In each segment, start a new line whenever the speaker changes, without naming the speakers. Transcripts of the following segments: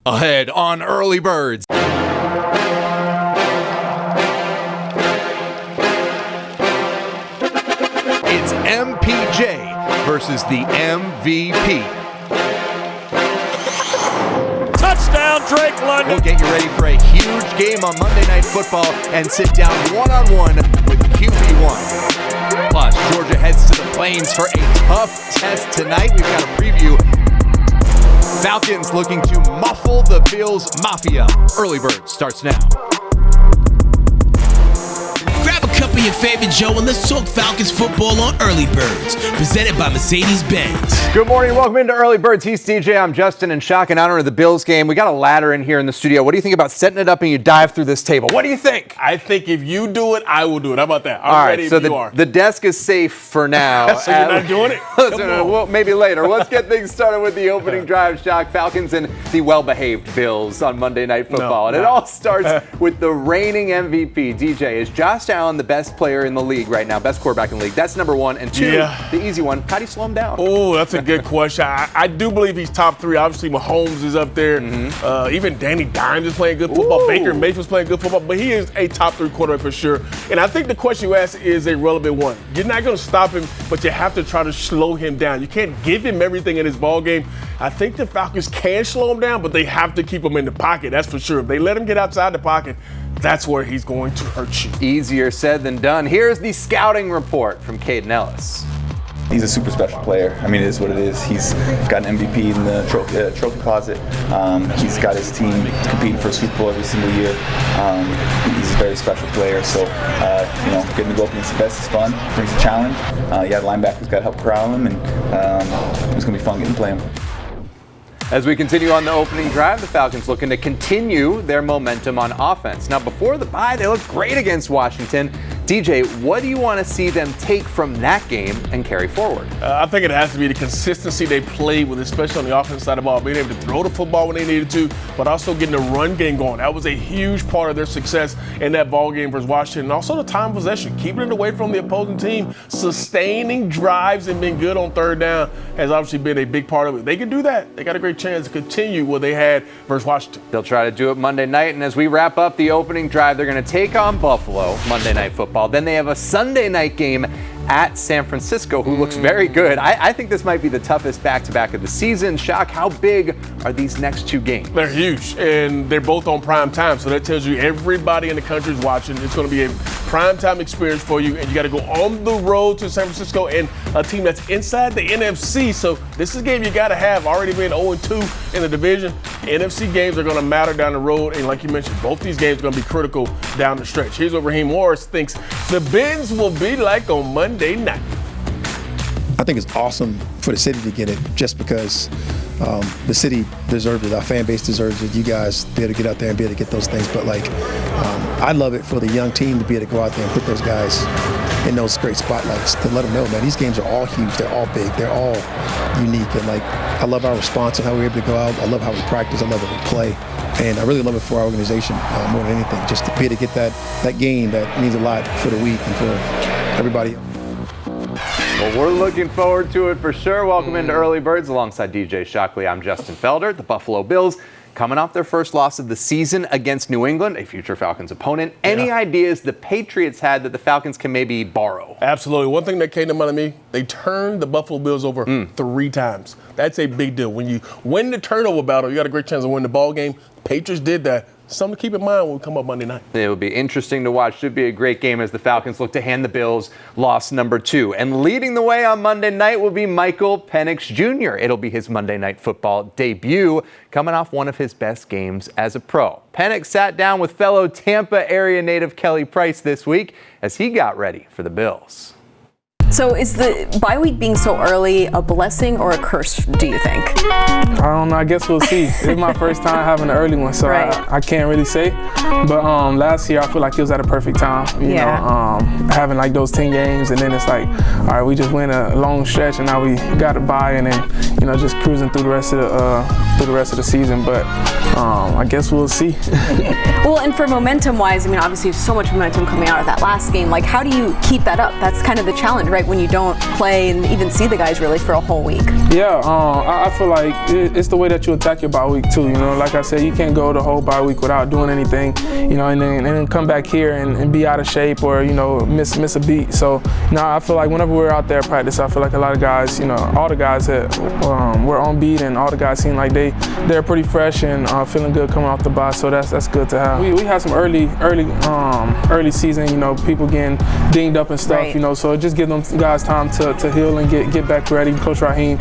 Ahead on Early Birds. It's MPJ versus the MVP.
Touchdown, Drake London.
We'll get you ready for a huge game on Monday Night Football and sit down one-on-one with QB1. Plus, Georgia heads to the Plains for a tough test tonight. We've got a preview. Falcons looking to muffle the Bills Mafia. Early Bird starts now.
Grab a cup of your favorite Joe and let's talk Falcons football on Early Birds, presented by Mercedes-Benz.
Good morning, welcome into Early Birds. He's DJ, I'm Justin, and Shock in honor of the Bills game. We got a ladder in here in the studio. What do you think about setting it up and you dive through this table? What do you think?
I think if you do it, I will do it. How about that?
I'm
ready
so
if you are.
The desk is safe for now.
So you're not doing it?
Well, maybe later. Let's get things started with the opening drive. Shock, Falcons and the well-behaved Bills on Monday Night Football. And it all starts with the reigning MVP, DJ. Is Josh Allen the best player in the league right now, best quarterback in the league? That's number one. And two, the easy one, how do you slow him down?
Oh, that's a good question. I do believe he's top three. Obviously, Mahomes is up there. Even Danny Dimes is playing good football. Baker Mayfield's playing good football. But he is a top three quarterback for sure. And I think the question you asked is a relevant one. You're not going to stop him, but you have to try to slow him down. You can't give him everything in his ball game. I think the Falcons can slow him down, but they have to keep him in the pocket. That's for sure. If they let him get outside the pocket, that's where he's going to hurt you.
Easier said than done. Here's the scouting report from Caden Ellis.
He's a super special player. I mean, it is what it is. He's got an MVP in the trophy closet. He's got his team competing for a Super Bowl every single year. He's a very special player. So, getting to go up against the best is fun. Brings a challenge. Linebackers got to help corral him, and it's going to be fun getting to play him.
As we continue on the opening drive, the Falcons looking to continue their momentum on offense. Now, before the bye, they looked great against Washington. DJ, what do you want to see them take from that game and carry forward?
I think it has to be the consistency they played with, especially on the offensive side of the ball, being able to throw the football when they needed to, but also getting the run game going. That was a huge part of their success in that ball game versus Washington. And also the time of possession, keeping it away from the opposing team, sustaining drives and being good on third down has obviously been a big part of it. They can do that. They got a great chance to continue what they had versus Washington.
They'll try to do it Monday night, and as we wrap up the opening drive, they're going to take on Buffalo Monday Night Football. Then they have a Sunday night game at San Francisco, who looks very good. I think this might be the toughest back-to-back of the season. Shock, how big are these next two games?
They're huge, and they're both on prime time, so that tells you everybody in the country is watching. It's going to be a prime time experience for you, and you got to go on the road to San Francisco and a team that's inside the NFC. So this is a game you got to have. Already being 0-2 in the division, NFC games are going to matter down the road, and like you mentioned, both these games are going to be critical down the stretch. Here's what Raheem Morris thinks the Benz will be like on Monday night.
I think it's awesome for the city to get it just because the city deserves it. Our fan base deserves it. You guys be able to get out there and be able to get those things. But, I love it for the young team to be able to go out there and put those guys in those great spotlights to let them know, man, these games are all huge. They're all big. They're all unique. And, I love our response and how we're able to go out. I love how we practice. I love how we play. And I really love it for our organization more than anything. Just to be able to get that game that means a lot for the week and for everybody.
Well, we're looking forward to it for sure. Welcome into Early Birds alongside DJ Shockley. I'm Justin Felder. The Buffalo Bills coming off their first loss of the season against New England, a future Falcons opponent. Any ideas the Patriots had that the Falcons can maybe borrow?
Absolutely. One thing that came to mind of me, they turned the Buffalo Bills over 3 times. That's a big deal. When you win the turnover battle, you got a great chance to win the ball game. Patriots did that. Something to keep in mind when we come up Monday night.
It will be interesting to watch. Should be a great game as the Falcons look to hand the Bills loss number 2. And leading the way on Monday night will be Michael Penix Jr. It'll be his Monday Night Football debut, coming off one of his best games as a pro. Penix sat down with fellow Tampa area native Kelly Price this week as he got ready for the Bills.
So is the bye week being so early a blessing or a curse, do you think?
I don't know. I guess we'll see. It's my first time having an early one, so
right.
I can't really say. But last year, I feel like it was at a perfect time. You know, having like those 10 games, and then it's like, all right, we just went a long stretch, and now we got a bye, and then just cruising through the rest of the season. But I guess we'll see.
Well, and for momentum-wise, I mean, obviously, so much momentum coming out of that last game. Like, how do you keep that up? That's kind of the challenge, right? right, when you don't play and even see the guys really for a whole week?
Yeah, I feel like it's the way that you attack your bye week too. You know, like I said, you can't go the whole bye week without doing anything. You know, and then come back here and be out of shape or miss a beat. So now I feel like whenever we're out there at practice, I feel like a lot of guys, all the guys that were on beat and all the guys seem like they're pretty fresh and feeling good coming off the bye. So that's good to have. We had some early season, people getting dinged up and stuff.
Right.
So it just gives them guys time to heal and get back ready. Coach Raheem,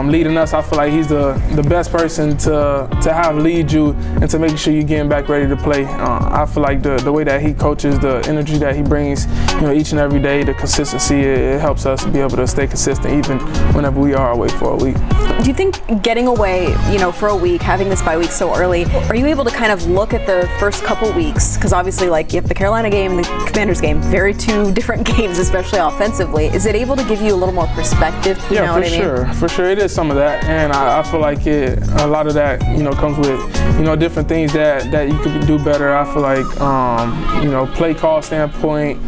leading us, I feel like he's the best person to have lead you and to make sure you're getting back ready to play. I feel like the way that he coaches, the energy that he brings, each and every day, the consistency, it helps us be able to stay consistent even whenever we are away for a week.
Do you think getting away, for a week, having this bye week so early, are you able to kind of look at the first couple weeks? Because obviously, you have the Carolina game and the Commanders game, very two different games, especially offensively. Is it able to give you a little more perspective? You know what I mean?
For sure, it is some of that, and I feel like a lot of that, comes with, different things that you could do better. I feel like, play call standpoint,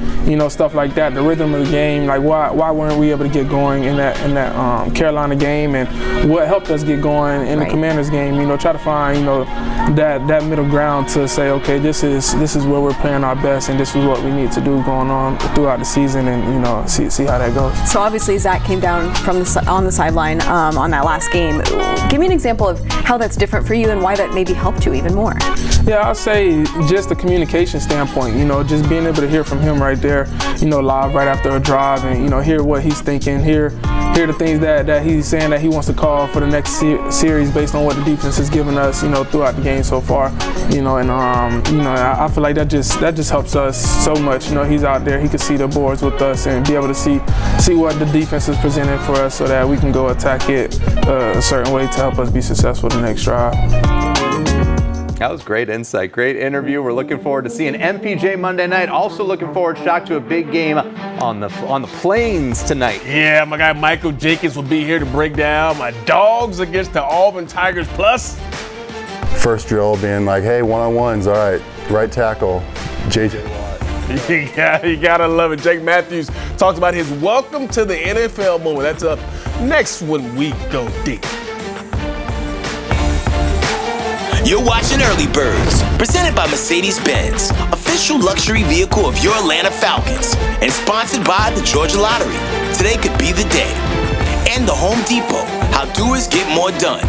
stuff like that, the rhythm of the game, like why weren't we able to get going in that Carolina game, and what helped us get going in the Commanders game, try to find, that middle ground to say, okay, this is where we're playing our best, and this is what we need to do going on throughout the season, and see how that goes.
So obviously Zach came down on the sideline on that last game. Give me an example of how that's different for you and why that maybe helped you even more.
Yeah, I'll say just the communication standpoint, just being able to hear from him right there, live right after a drive, and hear what he's thinking, hear the things that he's saying that he wants to call for the next series based on what the defense has given us, throughout the game so far, I feel like that just helps us so much. He's out there, he can see the boards with us and be able to see what the defense is presenting for us so that we can go attack it a certain way to help us be successful the next drive.
That was great insight, great interview. We're looking forward to seeing MPJ Monday night. Also looking forward, Shock, to a big game on the Plains tonight.
Yeah, my guy Michael Jenkins will be here to break down my Dogs against the Auburn Tigers. Plus,
first drill being like, hey, one-on-ones, all right, right tackle, J.J. Watt.
You gotta love it. Jake Matthews talks about his welcome to the NFL moment. That's up next when we go deep.
You're watching Early Birds, presented by Mercedes-Benz, official luxury vehicle of your Atlanta Falcons, and sponsored by the Georgia Lottery. Today could be the day. And the Home Depot, how doers get more done.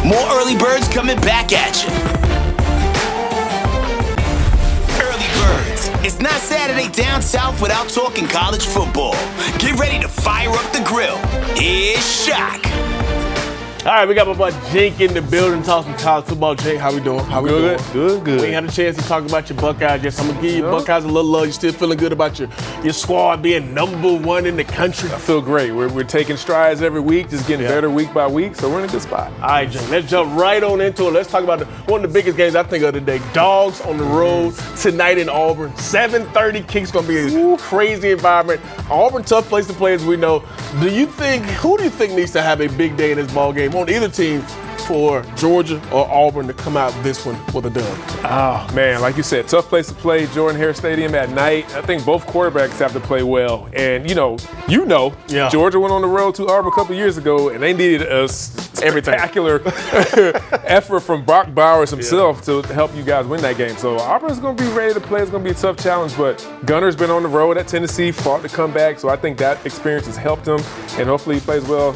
More Early Birds coming back at you. Early Birds. It's not Saturday down south without talking college football. Get ready to fire up the grill. Here's Shock.
All right, we got my boy Jake in the building. Talk some college football. Jake, how we doing? How we doing?
Good.
We ain't had a chance to talk about your Buckeyes yet, so I'm going to give you Buckeyes a little love. You still feeling good about your squad being #1 in the country?
I feel great. We're taking strides every week, just getting better week by week, so we're in a good spot.
All right, Jake, let's jump right on into it. Let's talk about one of the biggest games I think of today. Dogs on the road tonight in Auburn. 7:30 kicks, going to be a crazy environment. Auburn, tough place to play, as we know. Who do you think needs to have a big day in this ball game on either team for Georgia or Auburn to come out this one with a dub?
Oh, man, like you said, tough place to play, Jordan-Hare Stadium at night. I think both quarterbacks have to play well. And, Georgia went on the road to Auburn a couple years ago, and they needed a spectacular effort from Brock Bowers himself to help you guys win that game. So Auburn's going to be ready to play. It's going to be a tough challenge, but Gunner's been on the road at Tennessee, fought to come back. So I think that experience has helped him, and hopefully he plays well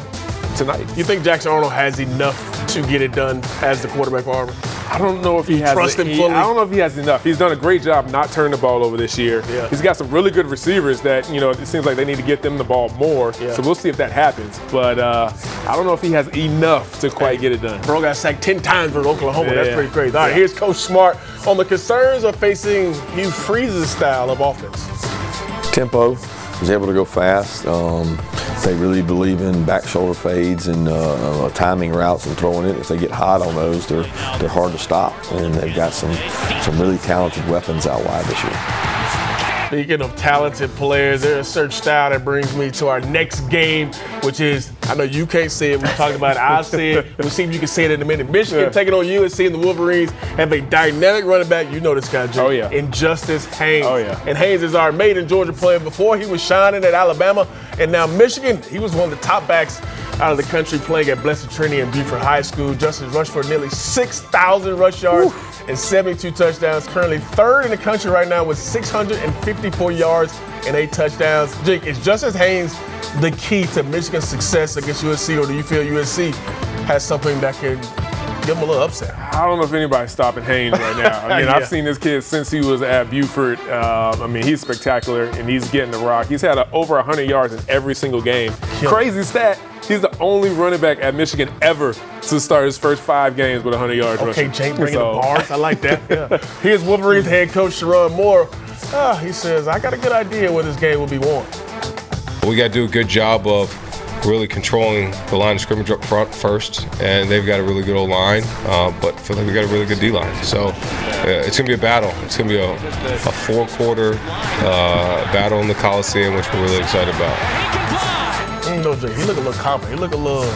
tonight.
You think Jackson Arnold has enough to get it done as the quarterback for Auburn?
I don't know if he has.
Trust him fully?
I don't know if he has enough. He's done a great job not turning the ball over this year.
Yeah.
He's got some really good receivers that, it seems like they need to get them the ball more. Yeah. So we'll see if that happens. But I don't know if he has enough to quite get it done.
Bro got sacked 10 times for Oklahoma. Yeah. That's pretty crazy. All right, here's Coach Smart on the concerns of facing Hugh Freeze's style of offense.
Tempo. He's able to go fast. They really believe in back shoulder fades and timing routes and throwing it. If they get hot on those, they're hard to stop. And they've got some really talented weapons out wide this year.
Speaking of talented players, there's a certain style that brings me to our next game, which is, I know you can't say it, we talked about it, I'll say it, and we'll see if you can say it in a minute. Michigan taking on USC, and the Wolverines have a dynamic running back. You know this guy, Jay.
Oh, yeah.
In Justice Haynes.
Oh, yeah.
And Haynes is our made in Georgia player. Before he was shining at Alabama And now Michigan, he was one of the top backs out of the country playing at Blessed Trinity and Beaufort High School. Justin rushed for nearly 6,000 rush yards and 72 touchdowns. Currently third in the country right now with 654 yards and 8 touchdowns. Jake, is Justice Haynes the key to Michigan's success against USC, or do you feel USC has something that can give him a little upset?
I don't know if anybody's stopping Haynes right now. I mean, I've seen this kid since he was at Beaufort. I mean, he's spectacular, and he's getting the rock. He's had over 100 yards in every single game. Crazy stat. He's the only running back at Michigan ever to start his first 5 games with 100 yards rushing.
Okay, Jake bringing the bars. I like that. Yeah. Here's Wolverines head coach Sharon Moore. He says, I got a good idea where this game will be won.
We got to do a good job of really controlling the line of scrimmage up front first, and they've got a really good O-line, but I feel like we got a really good D-line. So it's going to be a battle. It's going to be a 4-quarter battle in the Coliseum, which we're really excited about.
No, Jay, he look a little confident. He look a little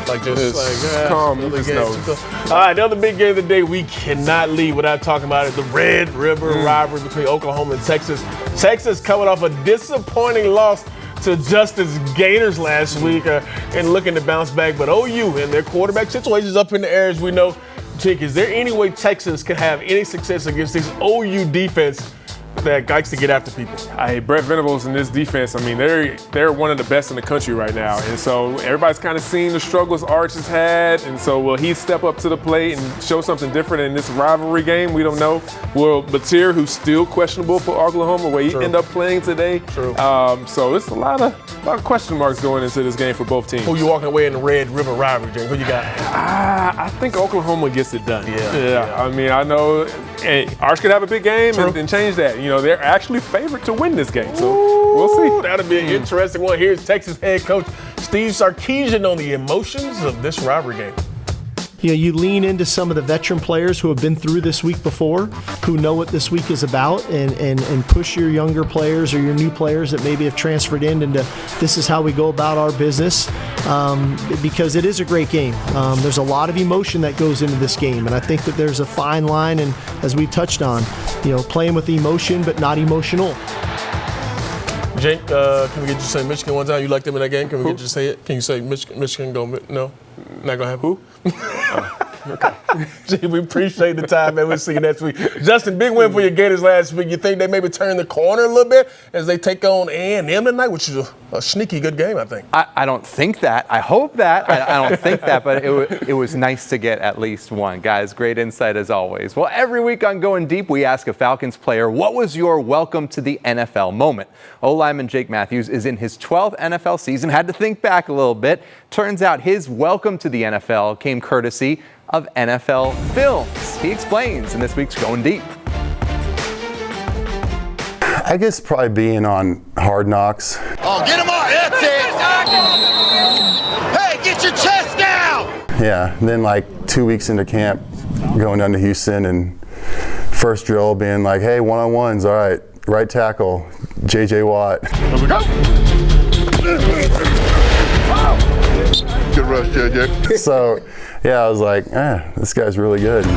like just
calm.
All right, the other big game of the day we cannot leave without talking about it. The Red River rivalry between Oklahoma and Texas. Texas coming off a disappointing loss to Justin's Gators last week and looking to bounce back. But OU and their quarterback situation is up in the air, as we know. Jake, is there any way Texas can have any success against this OU defense that likes to get after people?
Brett Venables and this defense, I mean, they're one of the best in the country right now. And so everybody's kind of seen the struggles Arch has had. And so will he step up to the plate and show something different in this rivalry game? We don't know. Will Batir, who's still questionable for Oklahoma, will he end up playing today?
True.
So it's a lot of question marks going into this game for both teams.
Who you walking away in the Red River rivalry, Jake? Who you got?
I think Oklahoma gets it done. Yeah. I mean, I know Arch could have a big game and change that. You know, they're actually favored to win this game, so we'll see.
That'll be an interesting one. Here's Texas head coach Steve Sarkisian on the emotions of this rivalry game.
You know, you lean into some of the veteran players who have been through this week before, who know what this week is about, and push your younger players or your new players that maybe have transferred into this is how we go about our business, because it is a great game. There's a lot of emotion that goes into this game, and I think that there's a fine line, and as we touched on, you know, playing with emotion but not emotional.
Jake, can we get you to say Michigan one time? You liked them in that game? Can we get you to say it? Can you say Michigan go? No? Not going to have who? Okay. Gee, we appreciate the time, man. We'll see you next week. Justin, big win for your Gators last week. You think they maybe turn the corner a little bit as they take on A&M tonight, which is a sneaky good game, I think.
I don't think that. I hope that. I don't think that, but it was nice to get at least one. Guys, great insight as always. Well, every week on Going Deep, we ask a Falcons player, what was your welcome to the NFL moment? O-lineman Jake Matthews is in his 12th NFL season. Had to think back a little bit. Turns out his welcome to the NFL came courtesy of NFL Films. He explains in this week's Going Deep.
I guess probably being on Hard Knocks.
Oh, get him on! That's it! Hey, get your chest down!
Yeah, and then like 2 weeks into camp, going down to Houston, and first drill being like, hey, one-on-ones, all right, right tackle, J.J. Watt.
Here we go! Good rush, JJ.
So, yeah, I was like, this guy's really good.
Good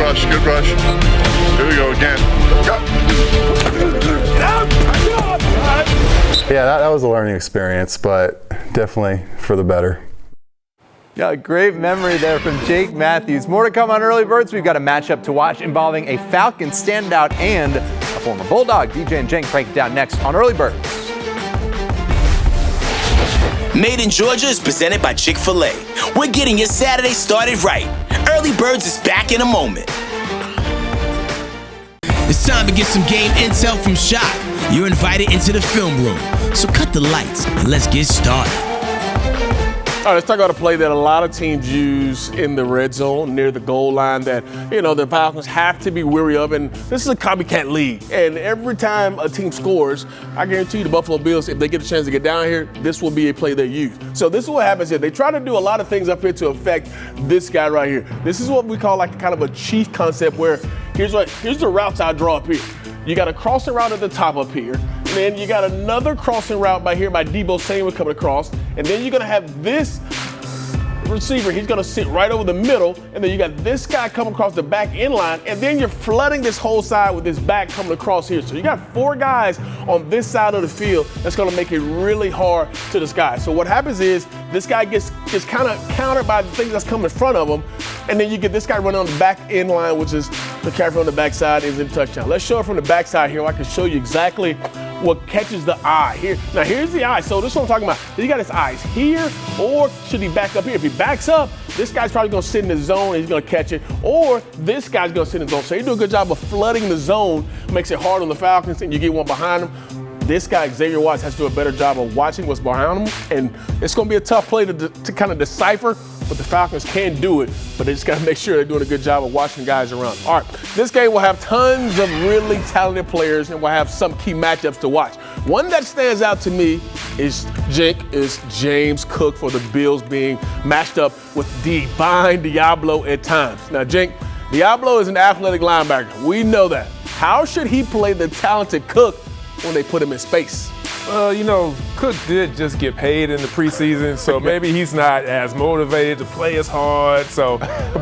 rush, good rush. Here we go again. Go.
Yeah, that was a learning experience, but definitely for the better.
Yeah, great memory there from Jake Matthews. More to come on Early Birds. We've got a matchup to watch involving a Falcons standout and a former Bulldog. DJ and Jenk break it down next on Early Birds.
Made in Georgia is presented by Chick-fil-A. We're getting your Saturday started right. Early Birds is back in a moment. It's time to get some game intel from Shock. You're invited into the film room. So cut the lights and let's get started.
All right, let's talk about a play that a lot of teams use in the red zone near the goal line that, you know, the Falcons have to be wary of. And this is a copycat league. And every time a team scores, I guarantee you the Buffalo Bills, if they get a chance to get down here, this will be a play they use. So this is what happens here. They try to do a lot of things up here to affect this guy right here. This is what we call like kind of a chief concept where here's the routes I draw up here. You got a crossing route at the top up here. And then you got another crossing route by here by Debo Samuel coming across. And then you're going to have this receiver, he's going to sit right over the middle, and then you got this guy coming across the back end line, and then you're flooding this whole side with this back coming across here. So you got 4 guys on this side of the field that's going to make it really hard to this guy. So what happens is this guy gets kind of countered by the things that's coming in front of him, and then you get this guy running on the back end line, which is the carry on the backside is in touchdown. Let's show it from the backside here. I can show you exactly what catches the eye here. Now here's the eye. So this is what I'm talking about. He got his eyes here, or should he back up here? If he backs up, this guy's probably gonna sit in the zone and he's gonna catch it, or this guy's gonna sit in the zone. So you do a good job of flooding the zone, makes it hard on the Falcons, and you get one behind him. This guy, Xavier Watts, has to do a better job of watching what's behind him, and it's going to be a tough play to kind of decipher, but the Falcons can do it, but they just got to make sure they're doing a good job of watching guys around. All right, this game will have tons of really talented players, and we'll have some key matchups to watch. One that stands out to me is James Cook for the Bills being matched up with Divine Diablo at times. Now, Jink, Diablo is an athletic linebacker. We know that. How should he play the talented Cook when they put him in space?
Cook did just get paid in the preseason, so maybe he's not as motivated to play as hard.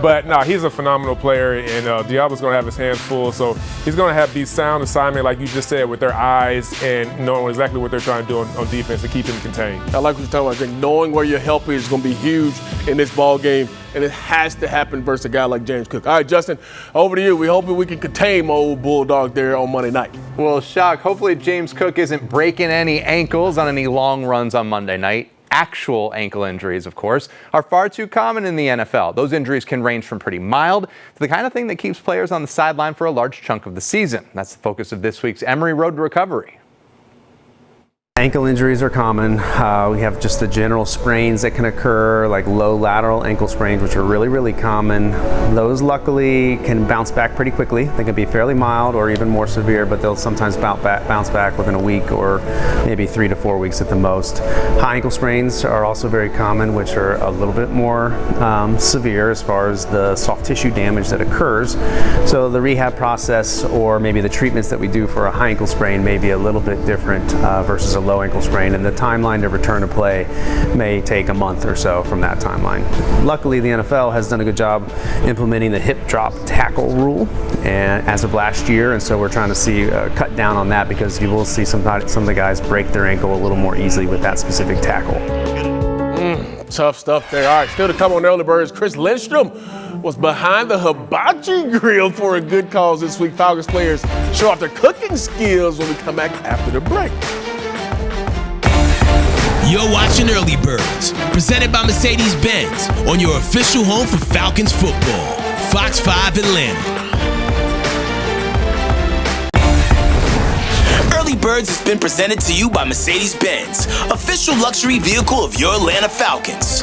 But no, he's a phenomenal player, and Diablo's going to have his hands full. So he's going to have these sound assignment, like you just said, with their eyes and knowing exactly what they're trying to do on defense to keep him contained.
I like what you're talking about. I think knowing where your help is going to be huge in this ball game, and it has to happen versus a guy like James Cook. All right, Justin, over to you. We're hoping we can contain my old Bulldog there on Monday night.
Well, Shock, hopefully James Cook isn't breaking any ankles on any long runs on Monday night. Actual ankle injuries, of course, are far too common in the NFL. Those injuries can range from pretty mild to the kind of thing that keeps players on the sideline for a large chunk of the season. That's the focus of this week's Emory Road to Recovery.
Ankle injuries are common. We have just the general sprains that can occur, like low lateral ankle sprains, which are really, really common. Those luckily can bounce back pretty quickly. They can be fairly mild or even more severe, but they'll sometimes bounce back within a week or maybe 3 to 4 weeks at the most. High ankle sprains are also very common, which are a little bit more severe as far as the soft tissue damage that occurs. So the rehab process or maybe the treatments that we do for a high ankle sprain may be a little bit different versus a low ankle sprain, and the timeline to return to play may take a month or so from that timeline. Luckily, the NFL has done a good job implementing the hip drop tackle rule and as of last year, and so we're trying to see cut down on that because you will see some of the guys break their ankle a little more easily with that specific tackle.
Tough stuff there. All right, still to come on Early Birds. Chris Lindstrom was behind the hibachi grill for a good cause this week. Falcons players show off their cooking skills when we come back after the break.
You're watching Early Birds, presented by Mercedes-Benz, on your official home for Falcons football, Fox 5 Atlanta. Early Birds has been presented to you by Mercedes-Benz, official luxury vehicle of your Atlanta Falcons.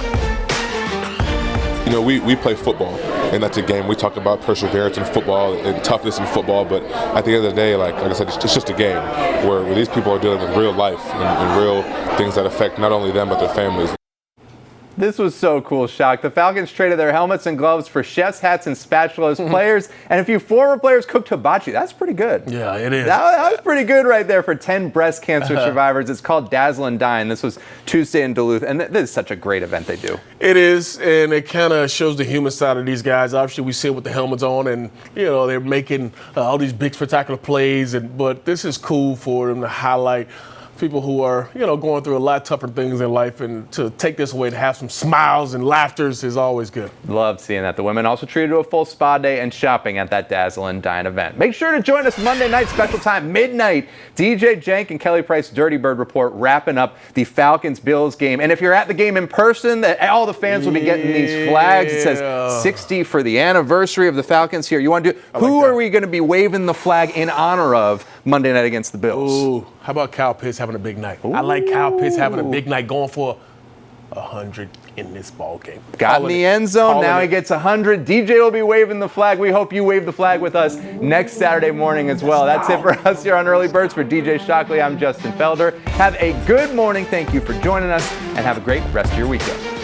We play football, and that's a game. We talk about perseverance in football and toughness in football, but at the end of the day, like I said, it's just a game where these people are dealing with real life and real things that affect not only them but their families.
This was so cool, Shock. The Falcons traded their helmets and gloves for chef's hats and spatulas. Players and a few former players cooked hibachi. That's pretty good.
Yeah, it is.
That was pretty good right there for 10 breast cancer survivors. It's called Dazzle and Dine. This was Tuesday in Duluth, and this is such a great event they do.
It is, and it kind of shows the human side of these guys. Obviously, we see it with the helmets on, and they're making all these big spectacular plays. But this is cool for them to highlight people who are, going through a lot tougher things in life, and to take this away, to have some smiles and laughters is always good.
Love seeing that. The women also treated to a full spa day and shopping at that Dazzle and Dine event. Make sure to join us Monday night, special time, midnight. DJ Jank and Kelly Price Dirty Bird Report wrapping up the Falcons-Bills game. And if you're at the game in person, all the fans will be getting these flags. It says 60 for the anniversary of the Falcons here. You want to do? Who are we going to be waving the flag in honor of Monday night against the Bills?
Ooh, how about Kyle Pitts having a big night? Ooh. I like Kyle Pitts having a big night, going for 100 in this ball game.
Got in the end zone. Now he gets 100. DJ will be waving the flag. We hope you wave the flag with us next Saturday morning as well. That's it for us here on Early Birds. For DJ Shockley, I'm Justin Felder. Have a good morning. Thank you for joining us, and have a great rest of your weekend.